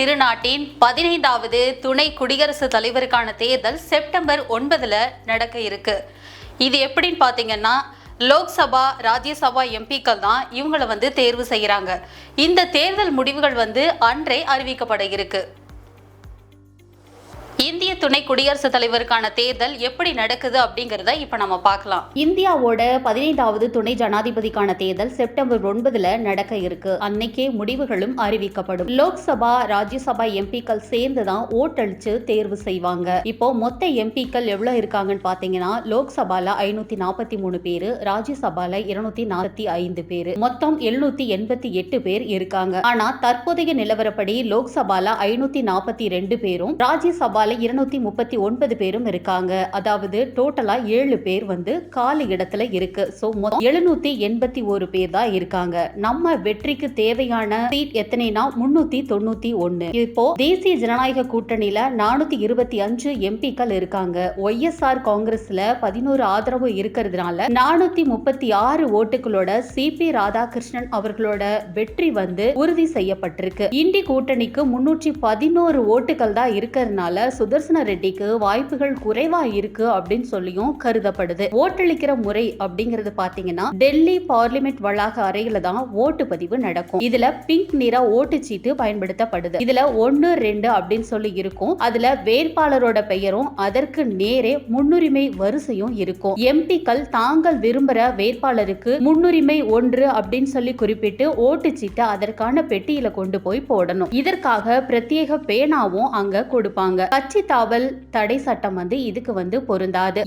திருநாட்டின் 15வது துணை குடியரசுத் தலைவருக்கான தேர்தல் செப்டம்பர் 9 நடக்க இருக்கு. இது எப்படின்னு பார்த்தீங்கன்னா, லோக்சபா ராஜ்யசபா எம்பிக்கள் தான் இவங்களை தேர்வு செய்யறாங்க. இந்த தேர்தல் முடிவுகள் அன்றே அறிவிக்கப்பட இருக்கு. இந்திய துணை குடியரசுத் தலைவருக்கான தேர்தல் எப்படி நடக்குது அப்படிங்கறத இப்ப நம்ம பார்க்கலாம். இந்தியாவோட 15வது துணை ஜனாதிபதிக்கான தேர்தல் செப்டம்பர் 9 நடக்க இருக்கு. அன்னைக்கே முடிவுகளும் அறிவிக்கப்படும். லோக்சபா ராஜ்யசபா எம்பிக்கள் சேர்ந்து தான் ஓட்டளிச்சு தேர்வு செய்வாங்க. இப்போ மொத்த எம்பிக்கள் எவ்வளவு இருக்காங்கன்னு பாத்தீங்கன்னா, லோக்சபால 543 பேரு, ராஜ்யசபால 245 பேரு, மொத்தம் 788 பேர் இருக்காங்க. ஆனா தற்போதைய நிலவரப்படி லோக்சபால 542 பேரும், ராஜ்யசபால 239 பேரும் இருக்காங்க. அதாவது டோட்டலா 7 பேர் காலி இடத்துல இருக்கு. சோ 781 பேர் தான் இருக்காங்க. நம்ம வெற்றிக்கு தேவையான சீட் எத்தனைனா 391. இப்போ தேசிய ஜனநாயக கூட்டணியில 425 எம்பிக்கள் இருக்காங்க. ஒய்எஸ்ஆர் காங்கிரஸ்ல 11 ஆதரவு இருக்கிறதுனால 436 ஓட்டுகளோட சிபி ராதாகிருஷ்ணன் அவர்களோட வெற்றி உறுதி செய்யப்பட்டிருக்கு. இண்டி கூட்டணிக்கு 311 ஓட்டுகள் தான் இருக்கிறதுனால சுதர்சன ரெட்டிக்கு வாய்ப்புகள் குறைவா இருக்கு அப்படின்னு சொல்லியும் கருதப்படுது. ஓட்டளிக்கிற முறை அப்படிங்கிறது பாத்தீங்கன்னா, டெல்லி பார்லிமெண்ட் வளாக அறையில தான் ஓட்டு பதிவு நடக்கும். இதுல பிங்க் நிற ஓட்டுச்சீட்டு பயன்படுத்தப்படுது. இதுல 1, 2 அப்படின்னு சொல்லி இருக்கும். அதுல வேட்பாளரோட பெயரும் அதற்கு நேரே முன்னுரிமை வரிசையும் இருக்கும். எம்பிக்கள் தாங்கள் விரும்புற வேட்பாளருக்கு முன்னுரிமை 1 அப்படின்னு சொல்லி குறிப்பிட்டு ஓட்டுச்சீட்டை அதற்கான பெட்டியில கொண்டு போய் போடணும். இதற்காக பிரத்யேக பேனாவும் அங்க கொடுப்பாங்க. கட்சி தாவல் தடை சட்டம் இதுக்கு பொருந்தாது.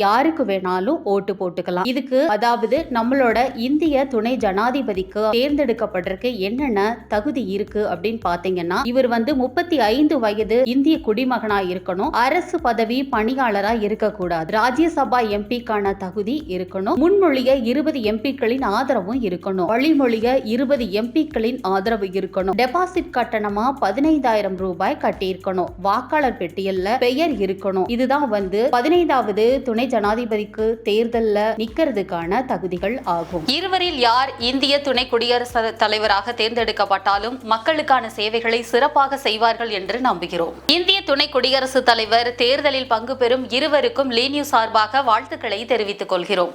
யாருக்கு வேணாலும் ஓட்டு போட்டுக்கலாம். இதுக்கு அதாவது நம்மளோட இந்திய துணை ஜனாதிபதிக்கு தேர்ந்தெடுக்கப்படுறதுக்கு என்னென்ன தகுதி இருக்கு அப்படின்னு பாத்தீங்கன்னா, இவர் 35 வயது இந்திய குடிமகனா இருக்கணும். அரசு பதவி பணியாளரா இருக்கக்கூடாது. ராஜ்யசபா எம்பிக்கான தகுதி இருக்கணும். முன்மொழிய 20 எம்பிக்களின் ஆதரவும் இருக்கணும். வழிமொழிய 20 எம்பிக்களின் ஆதரவு இருக்கணும். டெபாசிட் கட்டணமா 15,000 ரூபாய் கட்டியிருக்கணும். வாக்காளர் பெட்டியல்ல பெயர் இருக்கணும். இதுதான் 15வது துணை ஜனாதிபதிக்கு தேர்தல்ல நிக்கிறதுக்கான தகுதிகள் ஆகும். இருவரில் யார் இந்திய துணை குடியரசுத் தலைவராக தேர்ந்தெடுக்கப்பட்டாலும் மக்களுக்கான சேவைகளை சிறப்பாக செய்வார்கள் என்று நம்புகிறோம். இந்திய துணை குடியரசுத் தலைவர் தேர்தலில் பங்கு பெறும் இருவருக்கும் லீ நியூஸ் சார்பாக வாழ்த்துக்களை தெரிவித்துக் கொள்கிறோம்.